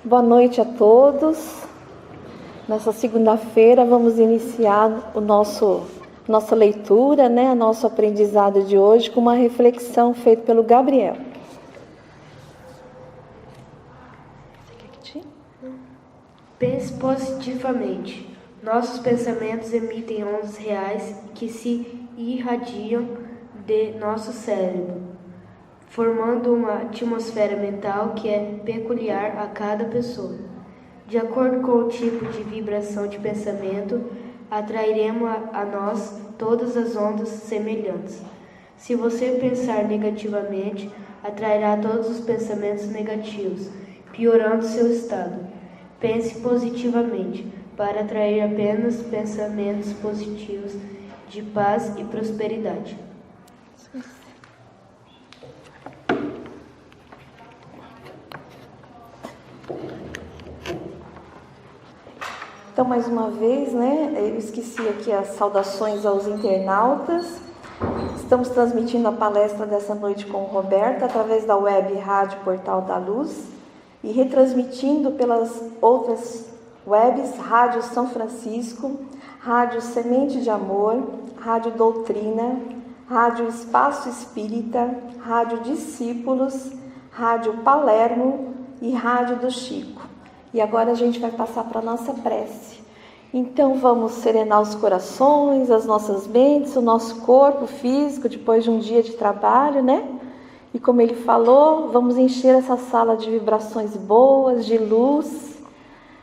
Boa noite a todos. Nessa segunda-feira vamos iniciar nossa leitura, nosso aprendizado de hoje com uma reflexão feita pelo Gabriel. Pense positivamente. Nossos pensamentos emitem ondas reais que se irradiam de nosso cérebro, formando uma atmosfera mental que é peculiar a cada pessoa. De acordo com o tipo de vibração de pensamento, atrairemos a nós todas as ondas semelhantes. Se você pensar negativamente, atrairá todos os pensamentos negativos, piorando seu estado. Pense positivamente, para atrair apenas pensamentos positivos de paz e prosperidade. Então, mais uma vez, eu esqueci aqui as saudações aos internautas. Estamos transmitindo a palestra dessa noite com o Roberto através da web Rádio Portal da Luz e retransmitindo pelas outras webs Rádio São Francisco, Rádio Semente de Amor, Rádio Doutrina, Rádio Espaço Espírita, Rádio Discípulos, Rádio Palermo e Rádio do Chico. E agora a gente vai passar para a nossa prece. Então vamos serenar os corações, as nossas mentes, o nosso corpo físico depois de um dia de trabalho, E como ele falou, vamos encher essa sala de vibrações boas, de luz,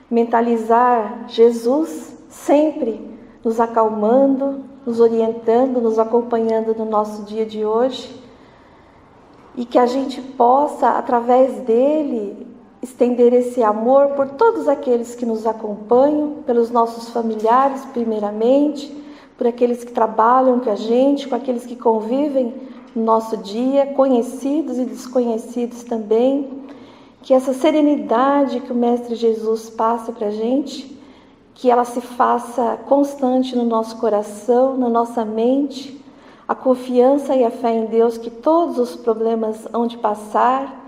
mentalizar Jesus sempre nos acalmando, nos orientando, nos acompanhando no nosso dia de hoje. E que a gente possa, através dele, estender esse amor por todos aqueles que nos acompanham, pelos nossos familiares, primeiramente, por aqueles que trabalham com a gente, com aqueles que convivem no nosso dia, conhecidos e desconhecidos também. Que essa serenidade que o Mestre Jesus passa para a gente, que ela se faça constante no nosso coração, na nossa mente, a confiança e a fé em Deus que todos os problemas hão de passar,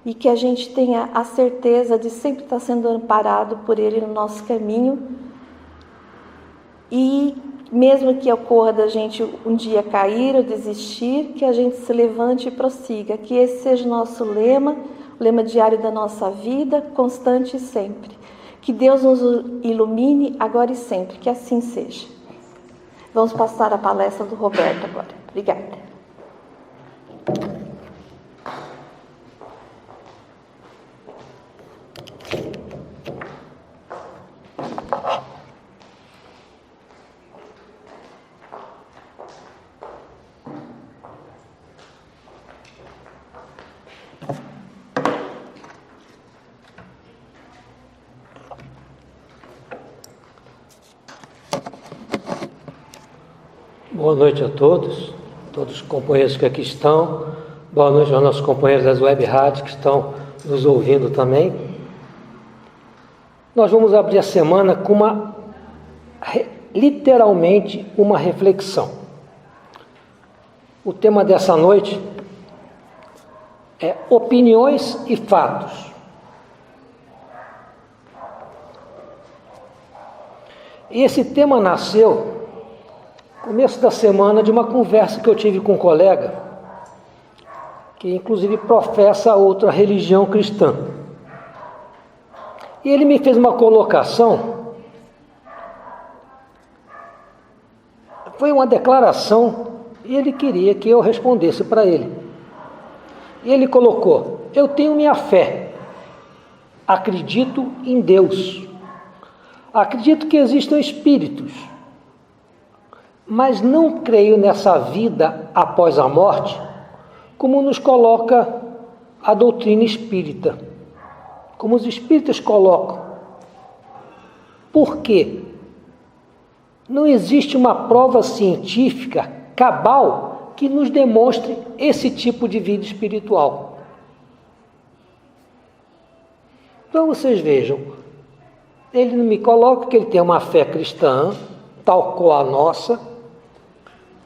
e que a gente tenha a certeza de sempre estar sendo amparado por Ele no nosso caminho. E mesmo que ocorra da gente um dia cair ou desistir, que a gente se levante e prossiga. Que esse seja o nosso lema, o lema diário da nossa vida, constante e sempre. Que Deus nos ilumine agora e sempre, que assim seja. Vamos passar a palestra do Roberto agora. Obrigada. Boa noite a todos os companheiros que aqui estão. Boa noite aos nossos companheiros das web rádios que estão nos ouvindo também. Nós vamos abrir a semana com literalmente uma reflexão. O tema dessa noite é opiniões e fatos. E esse tema nasceu começo da semana de uma conversa que eu tive com um colega que inclusive professa outra religião cristã. E ele me fez uma colocação, foi uma declaração, e ele queria que eu respondesse para ele. E ele colocou: eu tenho minha fé, acredito em Deus, acredito que existam espíritos, mas não creio nessa vida após a morte, como nos coloca a doutrina espírita, como os espíritas colocam. Por quê? Não existe uma prova científica cabal que nos demonstre esse tipo de vida espiritual. Então vocês vejam, ele me coloca que ele tem uma fé cristã, tal qual a nossa,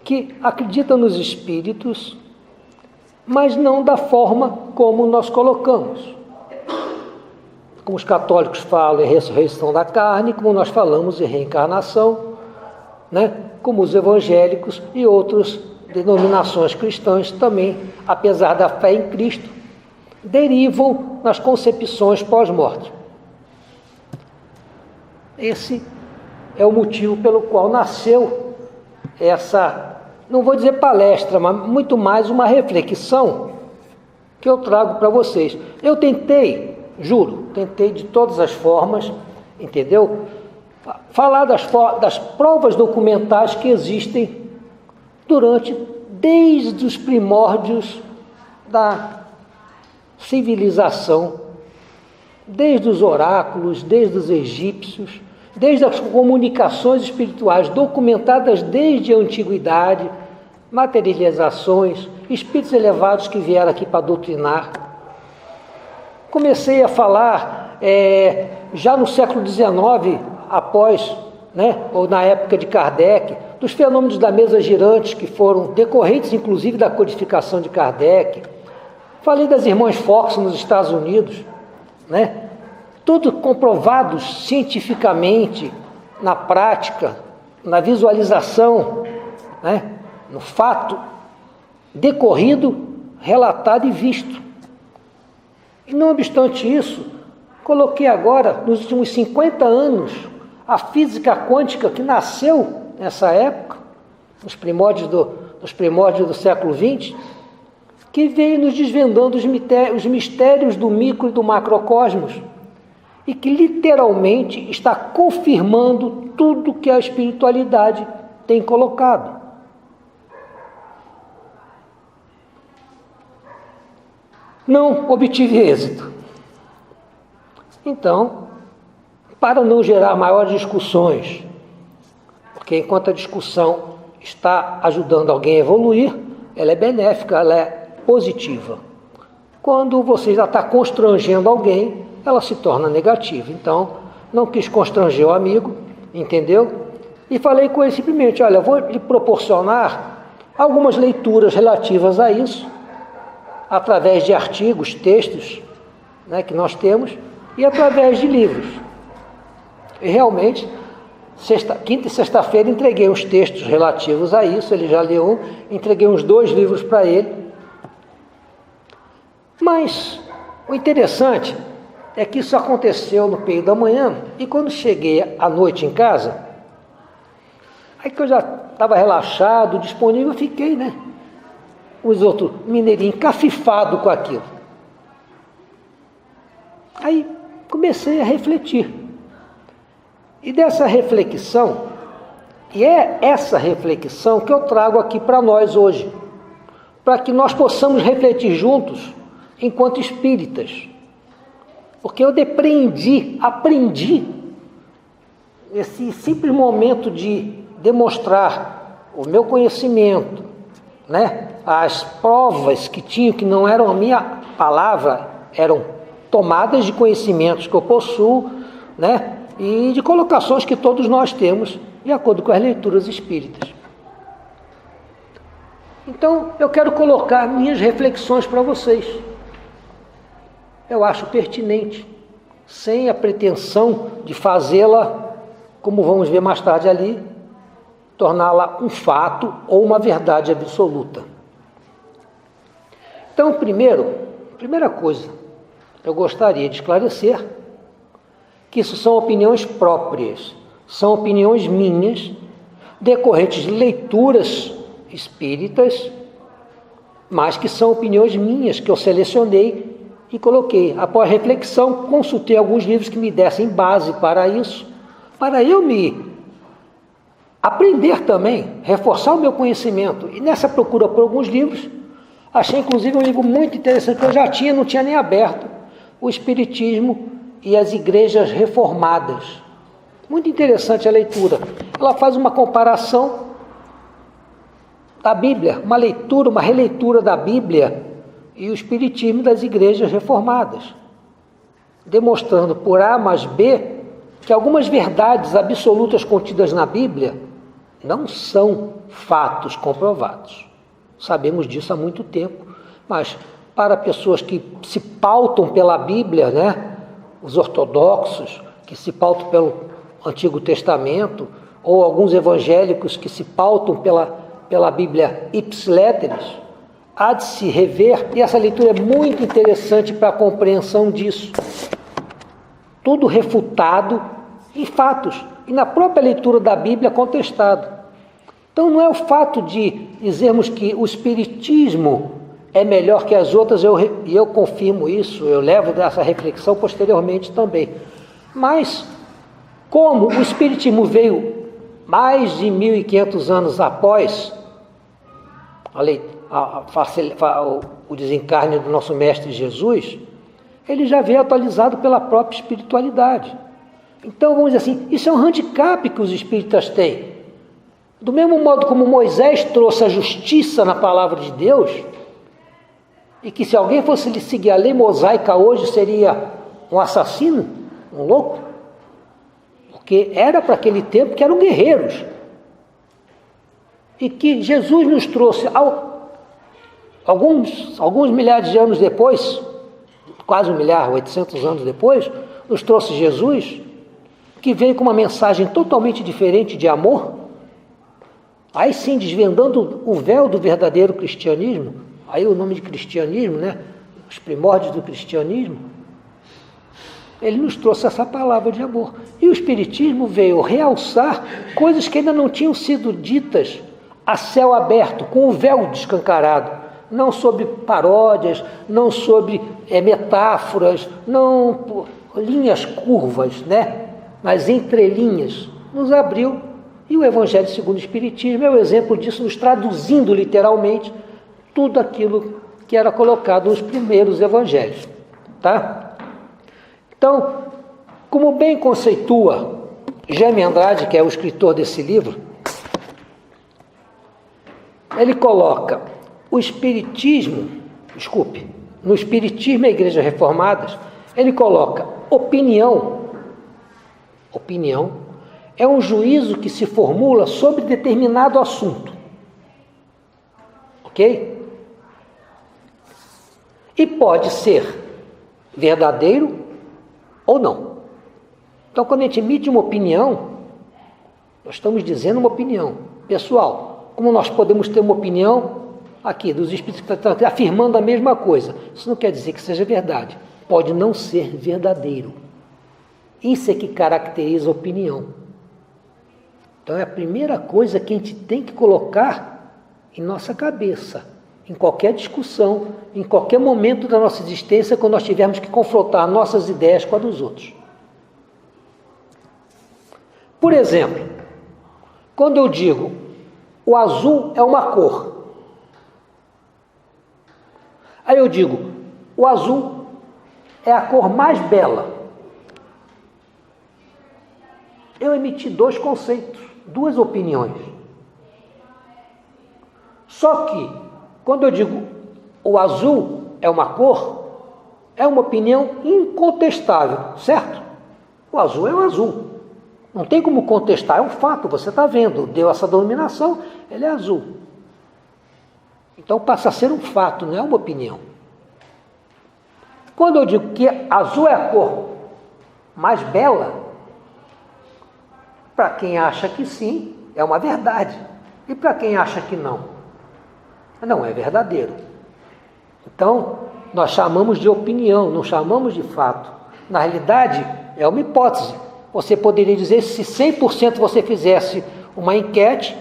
que acredita nos espíritos, mas não da forma como nós colocamos. como os católicos falam, é ressurreição da carne, como nós falamos, é reencarnação, né? Como os evangélicos e outras denominações cristãs também, apesar da fé em Cristo, derivam nas concepções pós-morte. Esse é o motivo pelo qual nasceu essa, não vou dizer palestra, mas muito mais uma reflexão que eu trago para vocês. Eu tentei, juro, tentei de todas as formas, entendeu? Falar das provas documentais que existem desde os primórdios da civilização, desde os oráculos, desde os egípcios, desde as comunicações espirituais documentadas desde a antiguidade, materializações, espíritos elevados que vieram aqui para doutrinar. Comecei a falar já no século XIX, após, né, ou na época de Kardec, dos fenômenos da mesa girante, que foram decorrentes, inclusive, da codificação de Kardec. Falei das irmãs Fox nos Estados Unidos, né? Tudo comprovados cientificamente, na prática, na visualização, né? No fato decorrido, relatado e visto. E não obstante isso, coloquei agora, nos últimos 50 anos, a física quântica que nasceu nessa época, nos primórdios do século XX, que veio nos desvendando os mistérios do micro e do macrocosmos, e que literalmente está confirmando tudo que a espiritualidade tem colocado. Não obtive êxito. Então, para não gerar maiores discussões, porque enquanto a discussão está ajudando alguém a evoluir, ela é benéfica, ela é positiva. Quando você já está constrangendo alguém, ela se torna negativa. Então, não quis constranger o amigo, entendeu? E falei com ele simplesmente, olha, eu vou lhe proporcionar algumas leituras relativas a isso, através de artigos, textos, né, que nós temos, e através de livros. E realmente, quinta e sexta-feira entreguei uns textos relativos a isso, ele já leu um, entreguei uns 2 livros para ele. Mas o interessante é que isso aconteceu no meio da manhã, e quando cheguei à noite em casa, aí que eu já estava relaxado, disponível, eu fiquei, né? Os outros mineirinhos cafifado com aquilo. Aí comecei a refletir. E dessa reflexão, e é essa reflexão que eu trago aqui para nós hoje, para que nós possamos refletir juntos enquanto espíritas. Porque eu aprendi esse simples momento de demonstrar o meu conhecimento, né? As provas que tinham, que não eram a minha palavra, eram tomadas de conhecimentos que eu possuo, né? E de colocações que todos nós temos, de acordo com as leituras espíritas. Então, eu quero colocar minhas reflexões para vocês. Eu acho pertinente, sem a pretensão de fazê-la, como vamos ver mais tarde ali, torná-la um fato ou uma verdade absoluta. Então, primeira coisa, eu gostaria de esclarecer que isso são opiniões próprias, são opiniões minhas, decorrentes de leituras espíritas, mas que são opiniões minhas, que eu selecionei e coloquei. Após reflexão, consultei alguns livros que me dessem base para isso, para eu me aprender também, reforçar o meu conhecimento. E nessa procura por alguns livros, achei inclusive um livro muito interessante, que eu já não tinha nem aberto, O Espiritismo e as Igrejas Reformadas. Muito interessante a leitura. Ela faz uma comparação da Bíblia, uma releitura da Bíblia e o Espiritismo das Igrejas Reformadas, demonstrando por A mais B que algumas verdades absolutas contidas na Bíblia não são fatos comprovados. Sabemos disso há muito tempo, mas para pessoas que se pautam pela Bíblia, né, os ortodoxos, que se pautam pelo Antigo Testamento, ou alguns evangélicos que se pautam pela Bíblia ipsiléteres, há de se rever, e essa leitura é muito interessante para a compreensão disso. Tudo refutado em fatos, e na própria leitura da Bíblia contestado. Então não é o fato de dizermos que o Espiritismo é melhor que as outras, e eu confirmo isso, eu levo essa reflexão posteriormente também. Mas, como o Espiritismo veio mais de 1.500 anos após o desencarne do nosso Mestre Jesus, ele já veio atualizado pela própria espiritualidade. Então, vamos dizer assim, isso é um handicap que os espíritas têm. Do mesmo modo como Moisés trouxe a justiça na palavra de Deus, e que se alguém fosse seguir a lei mosaica hoje seria um assassino, um louco, porque era para aquele tempo que eram guerreiros. E que Jesus nos trouxe, alguns milhares de anos depois, quase 800 anos depois, nos trouxe Jesus, que veio com uma mensagem totalmente diferente de amor, aí sim desvendando o véu do verdadeiro cristianismo, aí o nome de cristianismo, né? Os primórdios do cristianismo, ele nos trouxe essa palavra de amor. E o Espiritismo veio realçar coisas que ainda não tinham sido ditas a céu aberto, com o véu descancarado, não sobre paródias, não sobre metáforas, não linhas curvas, né? Mas entrelinhas, nos abriu. E o Evangelho segundo o Espiritismo é o exemplo disso, nos traduzindo literalmente tudo aquilo que era colocado nos primeiros evangelhos. Tá? Então, como bem conceitua Jaime Andrade, que é o escritor desse livro, ele coloca o Espiritismo, no Espiritismo e Igrejas Reformadas, ele coloca opinião é um juízo que se formula sobre determinado assunto. Ok? E pode ser verdadeiro ou não. Então, quando a gente emite uma opinião, nós estamos dizendo uma opinião pessoal. Como nós podemos ter uma opinião aqui dos espíritos que estão afirmando a mesma coisa? Isso não quer dizer que seja verdade. Pode não ser verdadeiro. Isso é que caracteriza a opinião. Então é a primeira coisa que a gente tem que colocar em nossa cabeça, em qualquer discussão, em qualquer momento da nossa existência, quando nós tivermos que confrontar nossas ideias com a dos outros. Por exemplo, quando eu digo o azul é uma cor, aí eu digo o azul é a cor mais bela. Eu emiti dois conceitos, duas opiniões. Só que, quando eu digo o azul é uma cor, é uma opinião incontestável, certo? O azul é o azul. Não tem como contestar, é um fato, você está vendo, deu essa denominação, ele é azul. Então passa a ser um fato, não é uma opinião. Quando eu digo que azul é a cor mais bela, para quem acha que sim, é uma verdade. E para quem acha que não, não é verdadeiro. Então, nós chamamos de opinião, não chamamos de fato. Na realidade, é uma hipótese. Você poderia dizer se 100% você fizesse uma enquete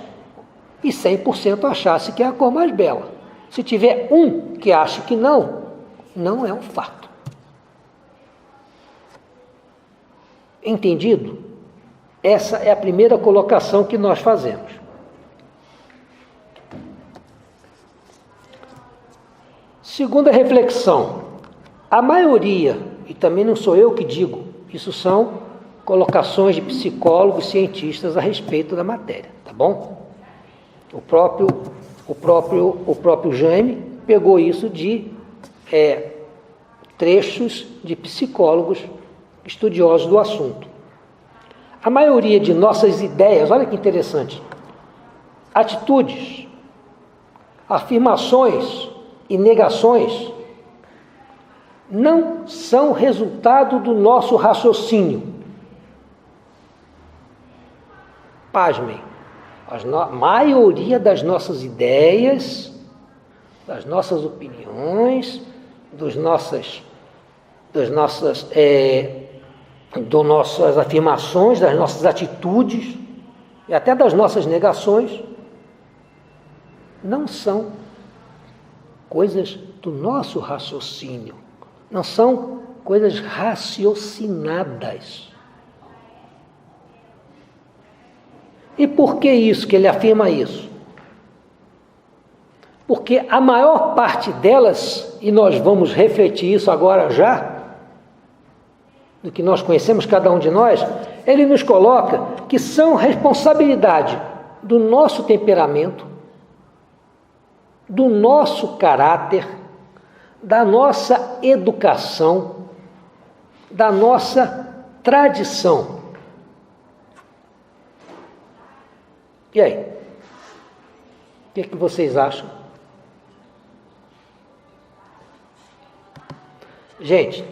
e 100% achasse que é a cor mais bela. Se tiver um que acha que não, não é um fato. Entendido? Essa é a primeira colocação que nós fazemos. Segunda reflexão. A maioria, e também não sou eu que digo, isso são colocações de psicólogos, cientistas a respeito da matéria, tá bom? O próprio Jaime pegou isso de trechos de psicólogos estudiosos do assunto. A maioria de nossas ideias, olha que interessante, atitudes, afirmações e negações não são resultado do nosso raciocínio. Pasmem, a maioria das nossas ideias, das nossas opiniões, das nossas afirmações, das nossas atitudes e até das nossas negações, não são coisas do nosso raciocínio, não são coisas raciocinadas. E por que isso, que ele afirma isso? Porque a maior parte delas, e nós vamos refletir isso agora já, do que nós conhecemos cada um de nós, ele nos coloca que são responsabilidade do nosso temperamento, do nosso caráter, da nossa educação, da nossa tradição. E aí? O que é que vocês acham? Gente,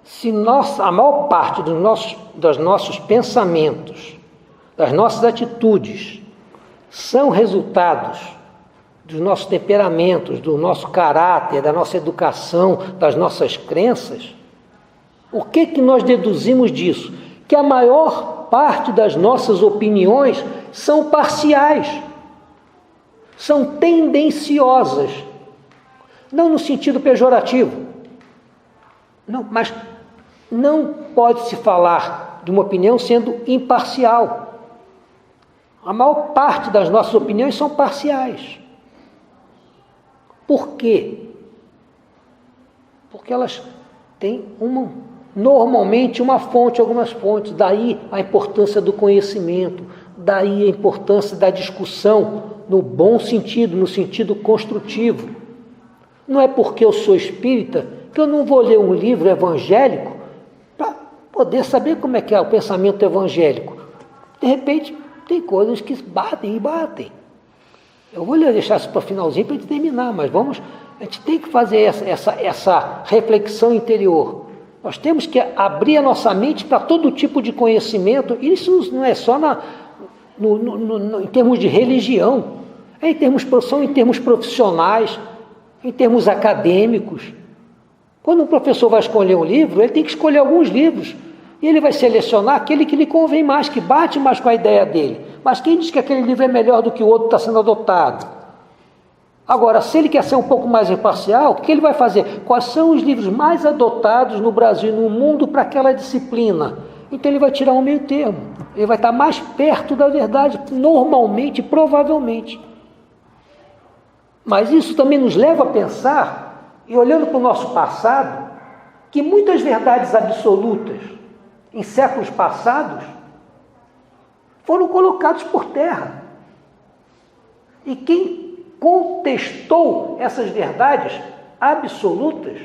se a maior parte dos nossos pensamentos, das nossas atitudes, são resultados dos nossos temperamentos, do nosso caráter, da nossa educação, das nossas crenças, o que nós deduzimos disso? Que a maior parte das nossas opiniões são parciais, são tendenciosas, não no sentido pejorativo, não, mas não pode-se falar de uma opinião sendo imparcial. A maior parte das nossas opiniões são parciais. Por quê? Porque elas têm normalmente uma fonte, algumas fontes, daí a importância do conhecimento, daí a importância da discussão no bom sentido, no sentido construtivo. Não é porque eu sou espírita que eu não vou ler um livro evangélico para poder saber como é que é o pensamento evangélico. De repente, tem coisas que batem e batem. Eu vou deixar isso para o finalzinho para a gente terminar, mas a gente tem que fazer essa reflexão interior. Nós temos que abrir a nossa mente para todo tipo de conhecimento, e isso não é só em termos de religião, são em termos profissionais, em termos acadêmicos. Quando um professor vai escolher um livro, ele tem que escolher alguns livros, e ele vai selecionar aquele que lhe convém mais, que bate mais com a ideia dele. Mas quem diz que aquele livro é melhor do que o outro que está sendo adotado? Agora, se ele quer ser um pouco mais imparcial, o que ele vai fazer? Quais são os livros mais adotados no Brasil e no mundo para aquela disciplina? Então ele vai tirar um meio termo. Ele vai estar mais perto da verdade, normalmente, provavelmente. Mas isso também nos leva a pensar, e olhando para o nosso passado, que muitas verdades absolutas, em séculos passados, foram colocados por terra. E quem contestou essas verdades absolutas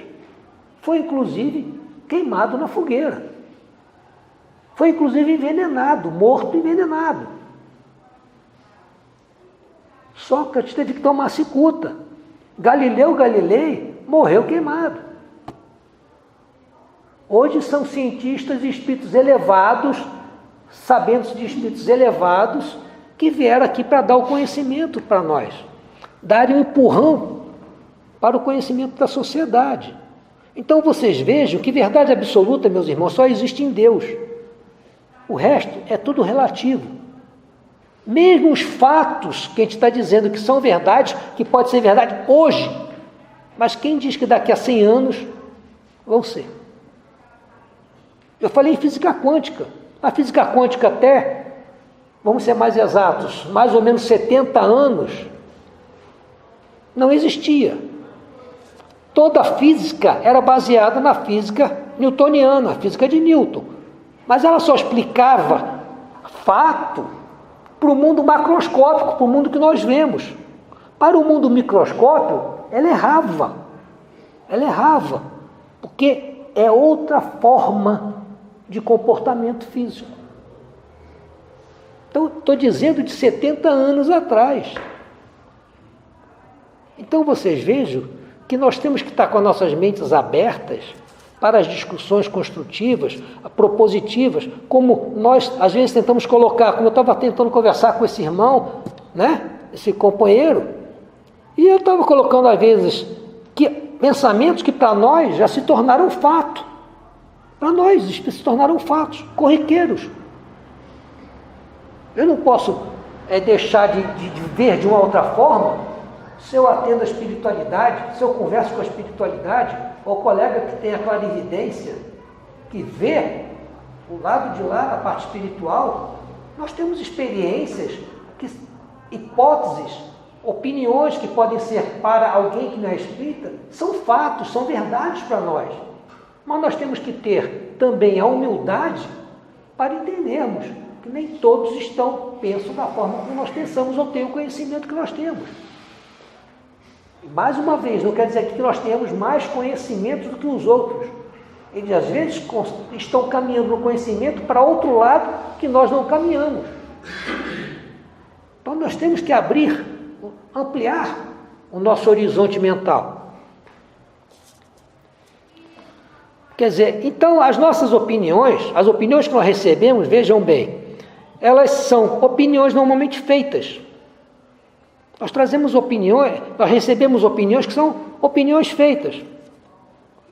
foi, inclusive, queimado na fogueira. Foi, inclusive, envenenado, morto envenenado. Sócrates teve que tomar cicuta. Galileu Galilei morreu queimado. Hoje são cientistas e espíritos elevados, sabendo-se de espíritos elevados, que vieram aqui para dar o conhecimento para nós, darem um empurrão para o conhecimento da sociedade. Então vocês vejam que verdade absoluta, meus irmãos, só existe em Deus. O resto é tudo relativo. Mesmo os fatos que a gente está dizendo que são verdades, que pode ser verdade hoje, mas quem diz que daqui a 100 anos vão ser? Eu falei em física quântica. A física quântica até, vamos ser mais exatos, mais ou menos 70 anos, não existia. Toda a física era baseada na física newtoniana, a física de Newton. Mas ela só explicava fato para o mundo macroscópico, para o mundo que nós vemos. Para o mundo microscópio, ela errava. Ela errava, porque é outra forma de comportamento físico. Então, estou dizendo de 70 anos atrás. Então, vocês vejam que nós temos que estar com as nossas mentes abertas para as discussões construtivas, propositivas, como nós às vezes tentamos colocar, como eu estava tentando conversar com esse irmão, né, esse companheiro, e eu estava colocando às vezes que pensamentos que para nós já se tornaram fato, para nós se tornaram fatos corriqueiros. Eu não posso deixar de ver de uma outra forma se eu atendo a espiritualidade, se eu converso com a espiritualidade, ou o colega que tem a clarividência, que vê o lado de lá, a parte espiritual. Nós temos experiências, hipóteses, opiniões que podem ser para alguém que não é espírita, são fatos, são verdades para nós. Mas nós temos que ter também a humildade para entendermos que nem todos pensam da forma como nós pensamos ou têm o conhecimento que nós temos. Mais uma vez, não quer dizer que nós tenhamos mais conhecimento do que os outros. Eles às vezes estão caminhando no conhecimento para outro lado que nós não caminhamos. Então nós temos que ampliar o nosso horizonte mental. Quer dizer, então as nossas opiniões, as opiniões que nós recebemos, vejam bem, elas são opiniões normalmente feitas. Nós trazemos opiniões, nós recebemos opiniões que são opiniões feitas.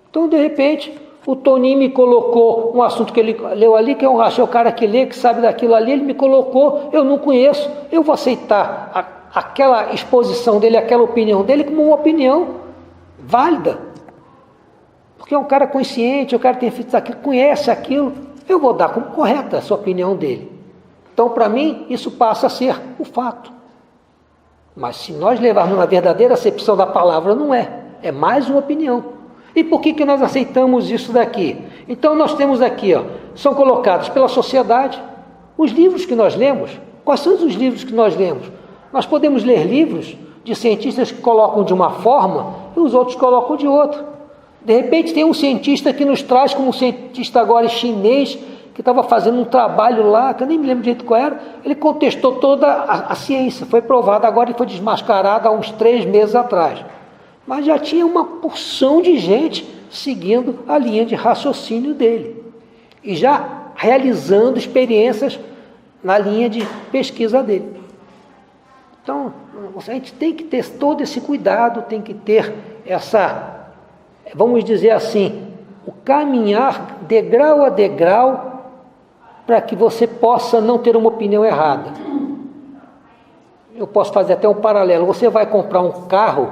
Então, de repente, o Toninho me colocou um assunto que ele leu ali, que eu achei o cara que lê, que sabe daquilo ali, ele me colocou, eu não conheço, eu vou aceitar aquela exposição dele, aquela opinião dele como uma opinião válida. Porque é um cara consciente, o cara tem feito aquilo, conhece aquilo, eu vou dar como correta essa opinião dele. Então, para mim, isso passa a ser o fato. Mas se nós levarmos uma verdadeira acepção da palavra, não é mais uma opinião. E por que nós aceitamos isso daqui? Então nós temos aqui, são colocados pela sociedade os livros que nós lemos. Quais são os livros que nós lemos? Nós podemos ler livros de cientistas que colocam de uma forma e os outros colocam de outra. De repente tem um cientista que nos traz, como um cientista agora chinês, que estava fazendo um trabalho lá, que eu nem me lembro direito qual era, ele contestou toda a ciência, foi provado agora e foi desmascarado há uns 3 meses atrás. Mas já tinha uma porção de gente seguindo a linha de raciocínio dele e já realizando experiências na linha de pesquisa dele. Então, a gente tem que ter todo esse cuidado, tem que ter essa, vamos dizer assim, o caminhar degrau a degrau, para que você possa não ter uma opinião errada. Eu posso fazer até um paralelo. Você vai comprar um carro,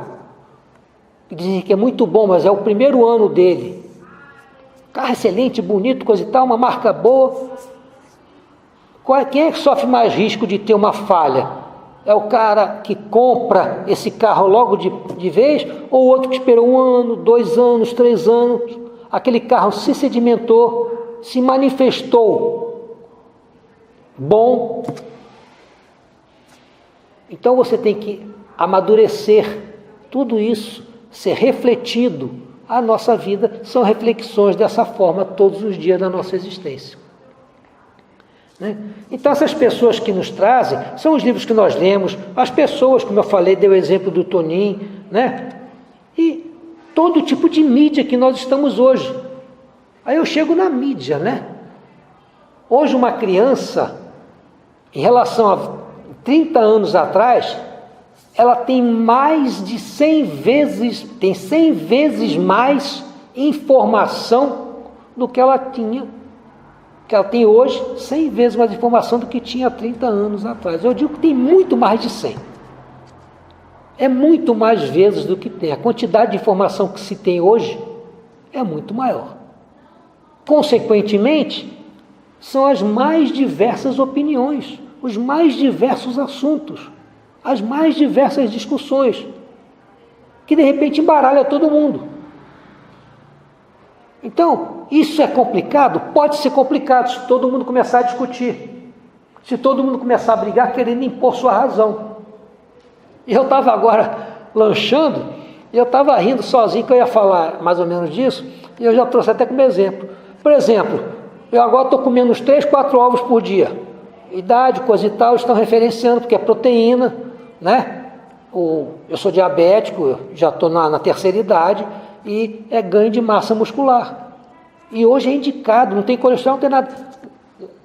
que dizem que é muito bom, mas é o primeiro ano dele. Carro excelente, bonito, coisa e tal, uma marca boa. Quem é que sofre mais risco de ter uma falha? É o cara que compra esse carro logo de vez, ou o outro que esperou 1 ano, 2 anos, 3 anos, aquele carro se sedimentou, se manifestou bom. Então você tem que amadurecer tudo isso, ser refletido. A nossa vida são reflexões dessa forma todos os dias da nossa existência. Né? Então essas pessoas que nos trazem, são os livros que nós lemos, as pessoas, como eu falei, dei o exemplo do Toninho, né? E todo tipo de mídia que nós estamos hoje. Aí eu chego na mídia, né? Hoje uma criança, em relação a 30 anos atrás, ela tem mais de 100 vezes mais informação do que ela tinha, que ela tem hoje, 100 vezes mais informação do que tinha 30 anos atrás. Eu digo que tem muito mais de 100. É muito mais vezes do que tem. A quantidade de informação que se tem hoje é muito maior. Consequentemente, são as mais diversas opiniões, os mais diversos assuntos, as mais diversas discussões, que de repente embaralha todo mundo. Então, isso é complicado? Pode ser complicado se todo mundo começar a discutir, se todo mundo começar a brigar querendo impor sua razão. E eu estava agora lanchando, e eu estava rindo sozinho, que eu ia falar mais ou menos disso, e eu já trouxe até como exemplo. Por exemplo, eu agora estou comendo uns 3, 4 ovos por dia. Idade, coisa e tal, estão referenciando, porque é proteína, né? eu sou diabético, já estou na terceira idade, e é ganho de massa muscular. E hoje é indicado, não tem colesterol, não tem nada.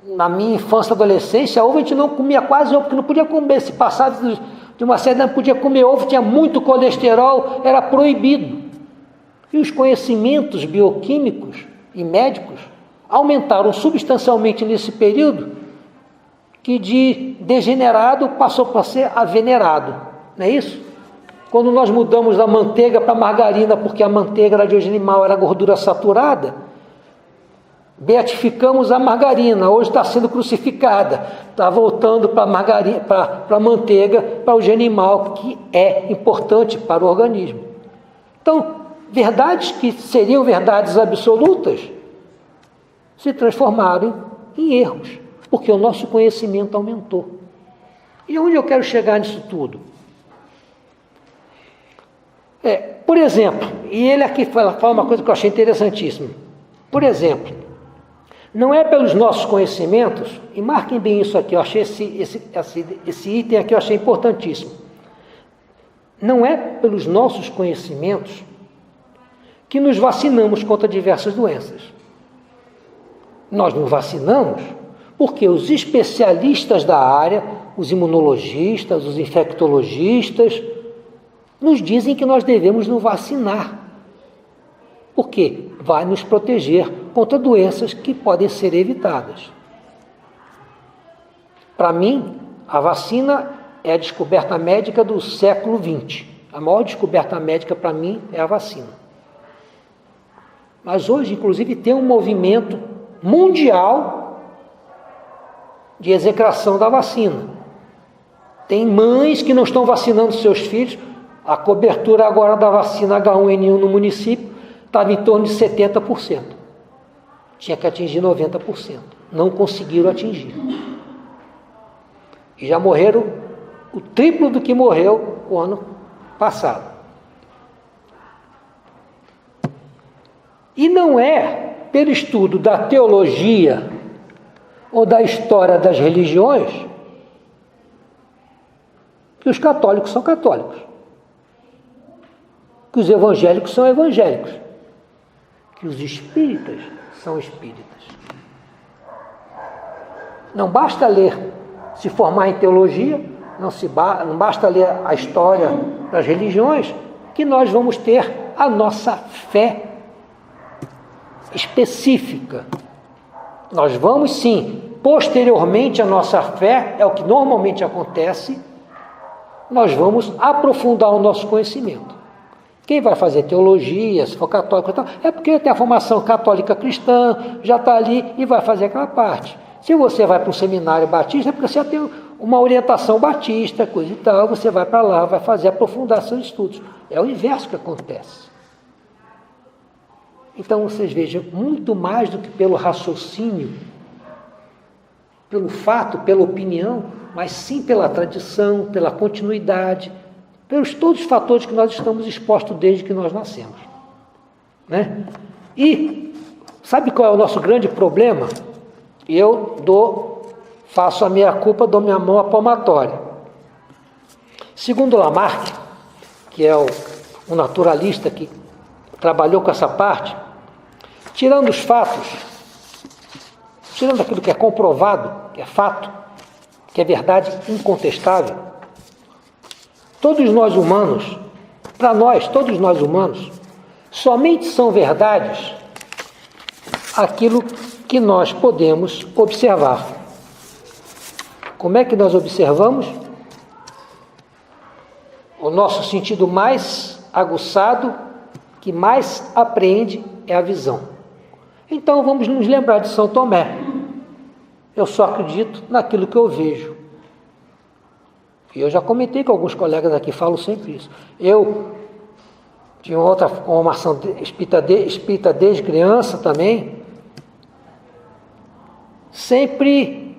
Na minha infância e adolescência, ovo a gente não comia quase ovo, porque não podia comer. Se passava de uma certa idade, não podia comer ovo, tinha muito colesterol, era proibido. E os conhecimentos bioquímicos e médicos aumentaram substancialmente nesse período, que de degenerado passou para ser avenerado, não é isso? Quando nós mudamos da manteiga para a margarina, porque a manteiga era de origem animal, era gordura saturada, beatificamos a margarina, hoje está sendo crucificada, está voltando para a margarina, para a manteiga, para o gene animal, que é importante para o organismo. Então, verdades que seriam verdades absolutas se transformaram em erros, porque o nosso conhecimento aumentou. E onde eu quero chegar nisso tudo? Por exemplo, e ele aqui fala uma coisa que eu achei interessantíssima. Por exemplo, não é pelos nossos conhecimentos, e marquem bem isso aqui, eu achei esse item aqui eu achei importantíssimo. Não é pelos nossos conhecimentos que nos vacinamos contra diversas doenças. Nós nos vacinamos porque os especialistas da área, os imunologistas, os infectologistas, nos dizem que nós devemos nos vacinar, porque vai nos proteger contra doenças que podem ser evitadas. Para mim, a vacina é a descoberta médica do século XX. A maior descoberta médica para mim é a vacina. Mas hoje, inclusive, tem um movimento mundial de execração da vacina. Tem mães que não estão vacinando seus filhos. A cobertura agora da vacina H1N1 no município estava em torno de 70%. Tinha que atingir 90%. Não conseguiram atingir. E já morreram o triplo do que morreu o ano passado. E não é pelo estudo da teologia ou da história das religiões que os católicos são católicos, que os evangélicos são evangélicos, que os espíritas são espíritas. Não basta ler, se formar em teologia, não basta ler a história das religiões, que nós vamos ter a nossa fé específica. Nós vamos sim, posteriormente à nossa fé, é o que normalmente acontece, nós vamos aprofundar o nosso conhecimento. Quem vai fazer teologia, se for católico, é porque tem a formação católica cristã, já está ali e vai fazer aquela parte. Se você vai para um seminário batista, é porque você já tem uma orientação batista, coisa e tal, você vai para lá, vai fazer, aprofundar seus estudos. É o inverso que acontece. Então, vocês vejam, muito mais do que pelo raciocínio, pelo fato, pela opinião, mas sim pela tradição, pela continuidade, pelos todos os fatores que nós estamos expostos desde que nós nascemos. Né? E sabe qual é o nosso grande problema? Eu faço a minha culpa, dou minha mão à palmatória. Segundo Lamarck, que é um naturalista que trabalhou com essa parte, tirando os fatos, tirando aquilo que é comprovado, que é fato, que é verdade incontestável, todos nós humanos, para nós, todos nós humanos, somente são verdades aquilo que nós podemos observar. Como é que nós observamos? O nosso sentido mais aguçado, que mais apreende, é a visão. Então vamos nos lembrar de São Tomé. Eu só acredito naquilo que eu vejo. E eu já comentei com alguns colegas aqui, falo sempre isso. Eu tinha outra formação espírita desde criança também. Sempre.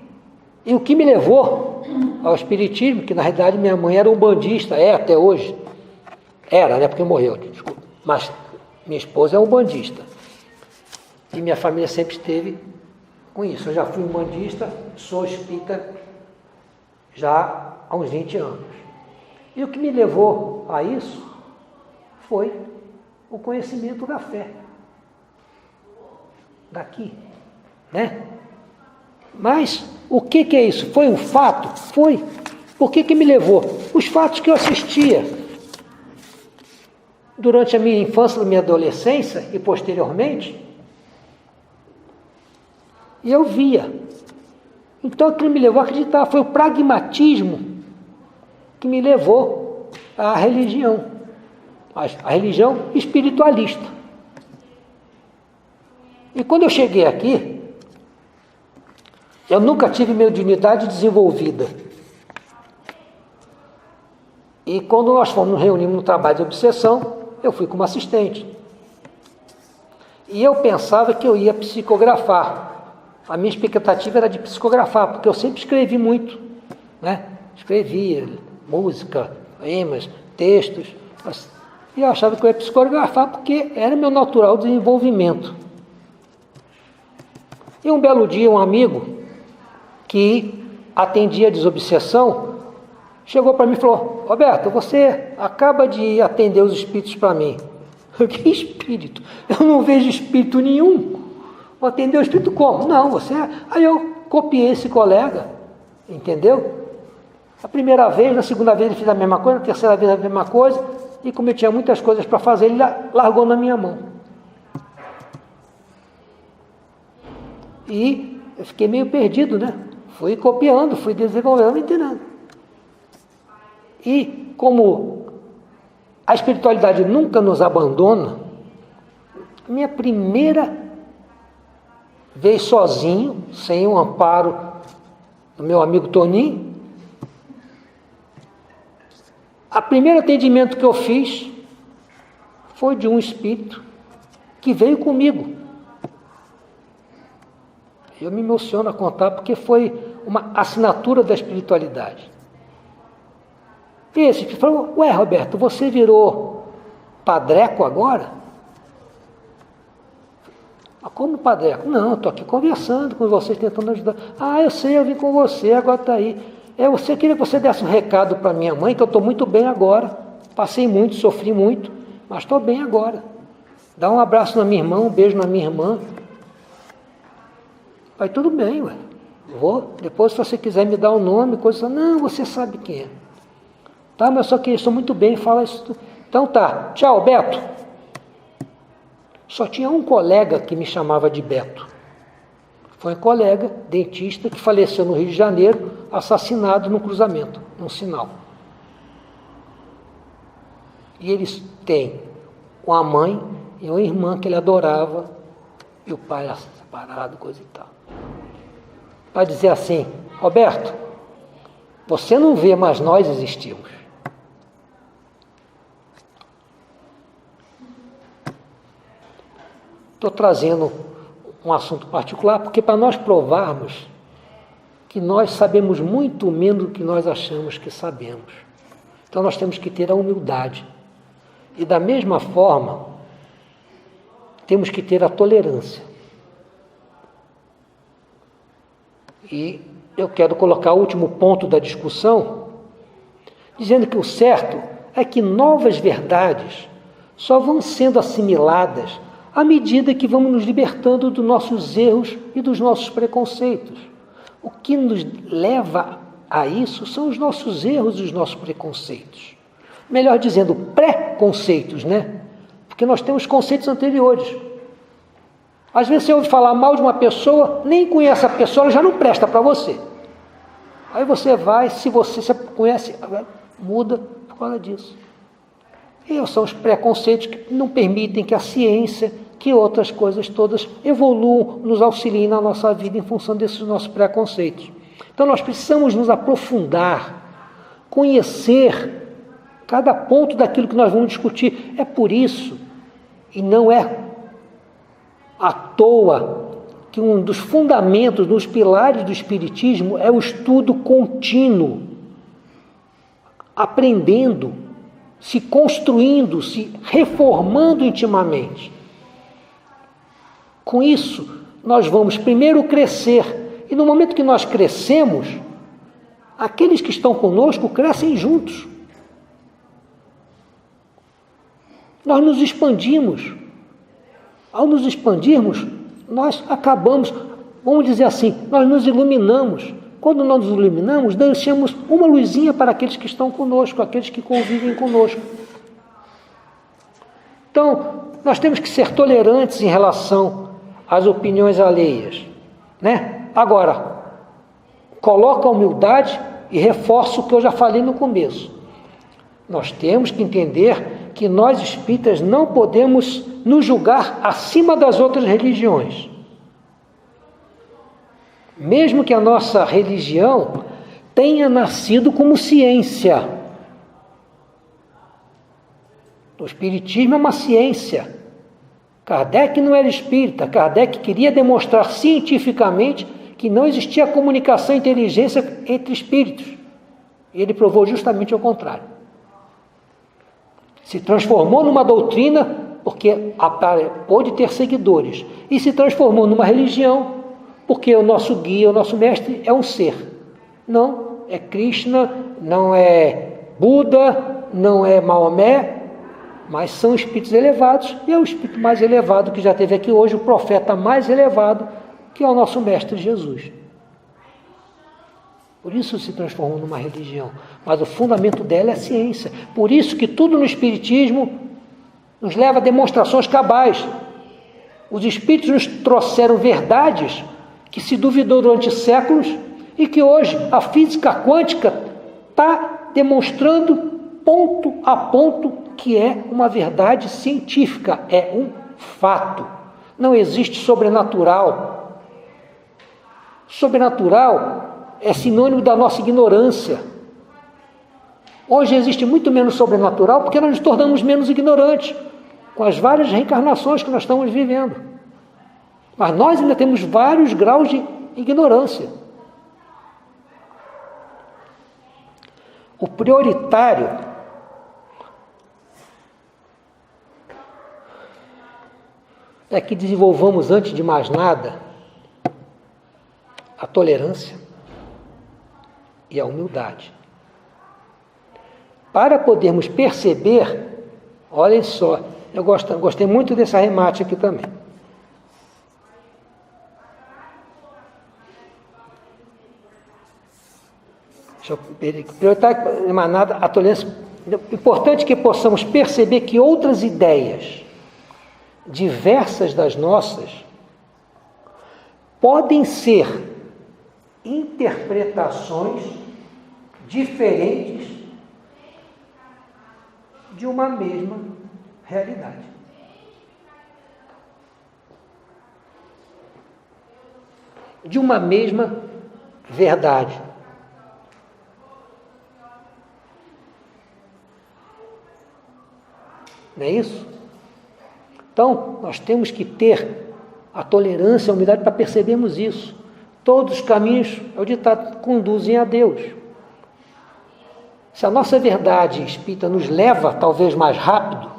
E o que me levou ao espiritismo, que na realidade minha mãe era umbandista, é até hoje. Era, né? Porque morreu, desculpa. Mas minha esposa é umbandista. E minha família sempre esteve com isso. Eu já fui umbandista, sou espírita já há uns 20 anos. E o que me levou a isso foi o conhecimento da fé. Daqui, né? Mas o que é isso? Foi um fato? Foi. Por que me levou? Os fatos que eu assistia durante a minha infância, minha adolescência e posteriormente, e eu via. Então aquilo me levou a acreditar. Foi o pragmatismo que me levou à religião. A religião espiritualista. E quando eu cheguei aqui, eu nunca tive mediunidade desenvolvida. E quando nós fomos nos reunir no trabalho de obsessão, eu fui como assistente. E eu pensava que eu ia psicografar. A minha expectativa era de psicografar, porque eu sempre escrevi muito, né? Escrevia música, poemas, textos. E eu achava que eu ia psicografar porque era meu natural desenvolvimento. E um belo dia, um amigo que atendia a desobsessão chegou para mim e falou: Roberto, você acaba de atender os espíritos para mim. Que espírito? Eu não vejo espírito nenhum. Vou atender o espírito como? Não, você... Aí eu copiei esse colega, entendeu? A primeira vez, na segunda vez ele fez a mesma coisa, na terceira vez a mesma coisa, e como eu tinha muitas coisas para fazer, ele largou na minha mão. E eu fiquei meio perdido, né? Fui copiando, fui desenvolvendo, entendendo. E como a espiritualidade nunca nos abandona, minha primeira vez sozinho, sem o amparo do meu amigo Toninho, o primeiro atendimento que eu fiz foi de um espírito que veio comigo. Eu me emociono a contar porque foi uma assinatura da espiritualidade. E esse espírito falou: ué, Roberto, você virou padreco agora? Como padreco? Não, estou aqui conversando com vocês, tentando ajudar. Ah, eu sei, eu vim com você, agora está aí. Você queria que você desse um recado para minha mãe, que eu estou muito bem agora. Passei muito, sofri muito, mas estou bem agora. Dá um abraço na minha irmã, um beijo na minha irmã. Vai tudo bem, ué. Vou. Depois, se você quiser me dar um nome, coisa, não, você sabe quem é. Tá, mas só que eu estou muito bem, fala isso. Então tá, tchau, Beto. Só tinha um colega que me chamava de Beto. Foi um colega, dentista, que faleceu no Rio de Janeiro, assassinado no cruzamento, num sinal. E eles têm uma mãe e uma irmã que ele adorava, e o pai era separado, coisa e tal. Para dizer assim: Roberto, você não vê, mas nós existimos. Estou trazendo um assunto particular, porque para nós provarmos que nós sabemos muito menos do que nós achamos que sabemos. Então nós temos que ter a humildade. E da mesma forma, temos que ter a tolerância. E eu quero colocar o último ponto da discussão, dizendo que o certo é que novas verdades só vão sendo assimiladas à medida que vamos nos libertando dos nossos erros e dos nossos preconceitos. O que nos leva a isso são os nossos erros e os nossos preconceitos. Melhor dizendo, preconceitos, né? Porque nós temos conceitos anteriores. Às vezes você ouve falar mal de uma pessoa, nem conhece a pessoa, ela já não presta para você. Aí você vai, se você conhece, muda por causa disso. E são os preconceitos que não permitem que a ciência, que outras coisas todas evoluam, nos auxiliem na nossa vida em função desses nossos preconceitos. Então nós precisamos nos aprofundar, conhecer cada ponto daquilo que nós vamos discutir. É por isso, e não é à toa, que um dos fundamentos, dos pilares do Espiritismo é o estudo contínuo, aprendendo, se construindo, se reformando intimamente. Com isso, nós vamos primeiro crescer, e no momento que nós crescemos, aqueles que estão conosco crescem juntos. nós nos expandimos. Ao nos expandirmos, nós acabamos, vamos dizer assim, nós nos iluminamos. Quando nós nos iluminamos, deixamos uma luzinha para aqueles que estão conosco, aqueles que convivem conosco. Então, nós temos que ser tolerantes em relação às opiniões alheias, né? Agora, coloca a humildade e reforça o que eu já falei no começo. Nós temos que entender que nós espíritas não podemos nos julgar acima das outras religiões. Mesmo que a nossa religião tenha nascido como ciência. O espiritismo é uma ciência. Kardec não era espírita. Kardec queria demonstrar cientificamente que não existia comunicação e inteligência entre espíritos. E ele provou justamente o contrário. Se transformou numa doutrina porque pôde ter seguidores. E se transformou numa religião porque o nosso guia, o nosso mestre é um ser. Não é Krishna, não é Buda, não é Maomé, mas são espíritos elevados, e é o espírito mais elevado que já teve aqui hoje, o profeta mais elevado, que é o nosso mestre Jesus. Por isso se transformou numa religião, mas o fundamento dela é a ciência. Por isso que tudo no espiritismo nos leva a demonstrações cabais. Os espíritos nos trouxeram verdades que se duvidou durante séculos e que hoje a física quântica está demonstrando ponto a ponto que é uma verdade científica, é um fato. Não existe sobrenatural. Sobrenatural é sinônimo da nossa ignorância. Hoje existe muito menos sobrenatural porque nós nos tornamos menos ignorantes com as várias reencarnações que nós estamos vivendo. Mas nós ainda temos vários graus de ignorância. O prioritário é que desenvolvamos, antes de mais nada, a tolerância e a humildade. Para podermos perceber, olhem só, eu gostei muito desse arremate aqui também. Prioritário emanada a tolerância. Importante que possamos perceber que outras ideias, diversas das nossas, podem ser interpretações diferentes de uma mesma realidade. De uma mesma verdade. Não é isso? Então, nós temos que ter a tolerância, a humildade para percebermos isso. Todos os caminhos, é o ditado, conduzem a Deus. Se a nossa verdade espírita nos leva, talvez, mais rápido,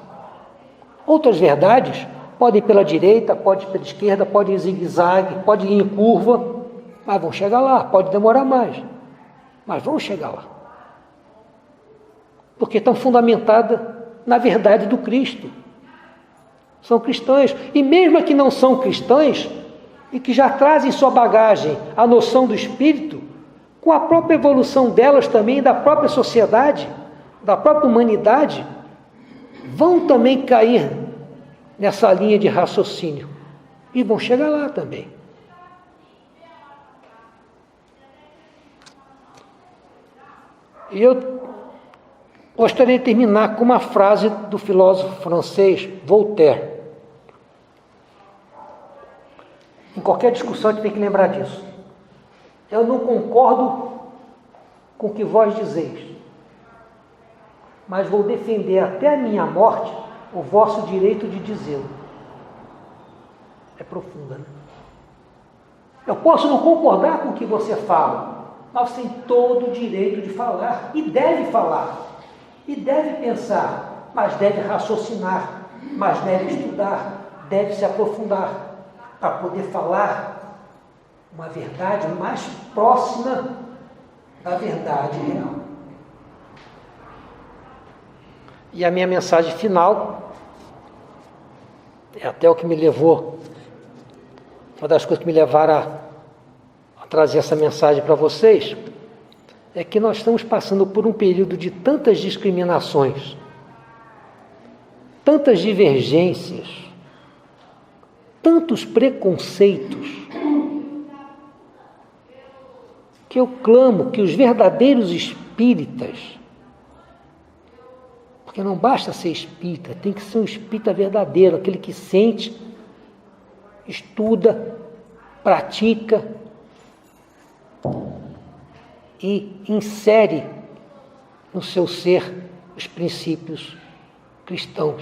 outras verdades podem ir pela direita, podem ir pela esquerda, podem ir em zigue-zague, podem ir em curva, mas vão chegar lá, pode demorar mais, mas vão chegar lá. Porque estão fundamentadas na verdade do Cristo. São cristãs. E mesmo que não são cristãs, e que já trazem em sua bagagem a noção do Espírito, com a própria evolução delas também, da própria sociedade, da própria humanidade, vão também cair nessa linha de raciocínio. E vão chegar lá também. E eu gostaria de terminar com uma frase do filósofo francês Voltaire. Em qualquer discussão a gente tem que lembrar disso. Eu não concordo com o que vós dizeis, mas vou defender até a minha morte o vosso direito de dizê-lo. É profunda, né? Eu posso não concordar com o que você fala, mas você tem todo o direito de falar, e deve falar. E deve pensar, mas deve raciocinar, mas deve estudar, deve se aprofundar, para poder falar uma verdade mais próxima da verdade real. E a minha mensagem final é até o que me levou, uma das coisas que me levaram a trazer essa mensagem para vocês, é que nós estamos passando por um período de tantas discriminações, tantas divergências, tantos preconceitos, que eu clamo que os verdadeiros espíritas, porque não basta ser espírita, tem que ser um espírita verdadeiro, aquele que sente, estuda, pratica e insere no seu ser os princípios cristãos.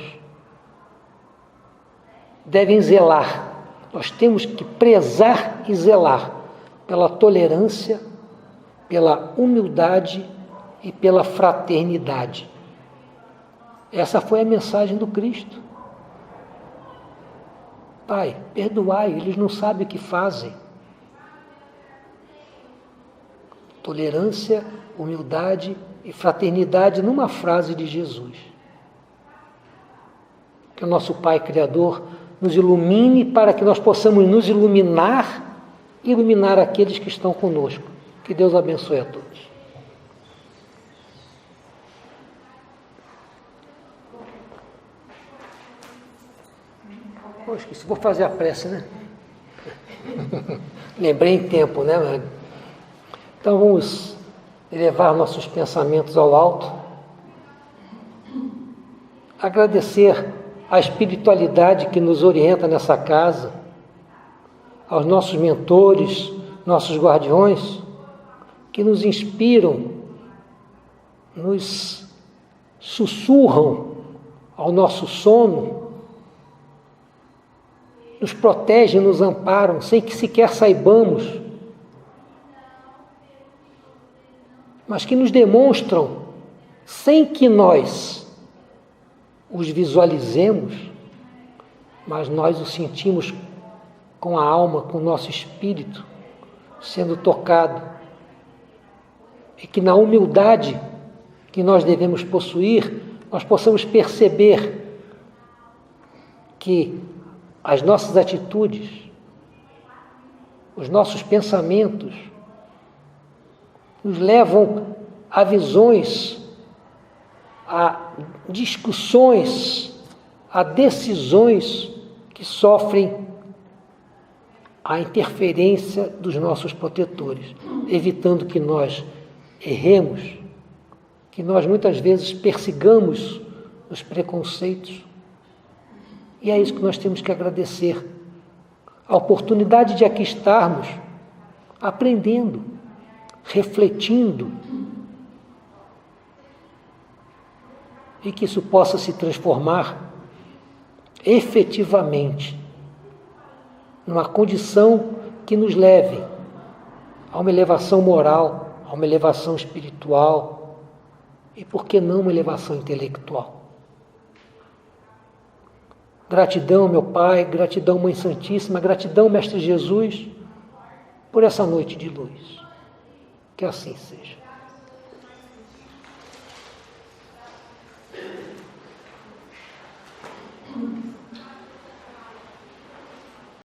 Devem zelar, nós temos que prezar e zelar pela tolerância, pela humildade e pela fraternidade. Essa foi a mensagem do Cristo. Pai, perdoai, eles não sabem o que fazem. Tolerância, humildade e fraternidade numa frase de Jesus. Que o nosso Pai Criador nos ilumine para que nós possamos nos iluminar e iluminar aqueles que estão conosco. Que Deus abençoe a todos. Esqueci, vou fazer a prece, né? Lembrei em tempo, né, mano? Então vamos elevar nossos pensamentos ao alto, agradecer a espiritualidade que nos orienta nessa casa, aos nossos mentores, nossos guardiões, que nos inspiram, nos sussurram ao nosso sono, nos protegem, nos amparam, sem que sequer saibamos, mas que nos demonstram, sem que nós os visualizemos, mas nós os sentimos com a alma, com o nosso espírito, sendo tocado. E que na humildade que nós devemos possuir, nós possamos perceber que as nossas atitudes, os nossos pensamentos, nos levam a visões, a discussões, a decisões que sofrem a interferência dos nossos protetores, evitando que nós erremos, que nós muitas vezes persigamos os preconceitos. E é isso que nós temos que agradecer, a oportunidade de aqui estarmos aprendendo, refletindo, e que isso possa se transformar efetivamente numa condição que nos leve a uma elevação moral, a uma elevação espiritual e, por que não, uma elevação intelectual. Gratidão, meu Pai, gratidão, Mãe Santíssima, gratidão, Mestre Jesus, por essa noite de luz. Que assim seja.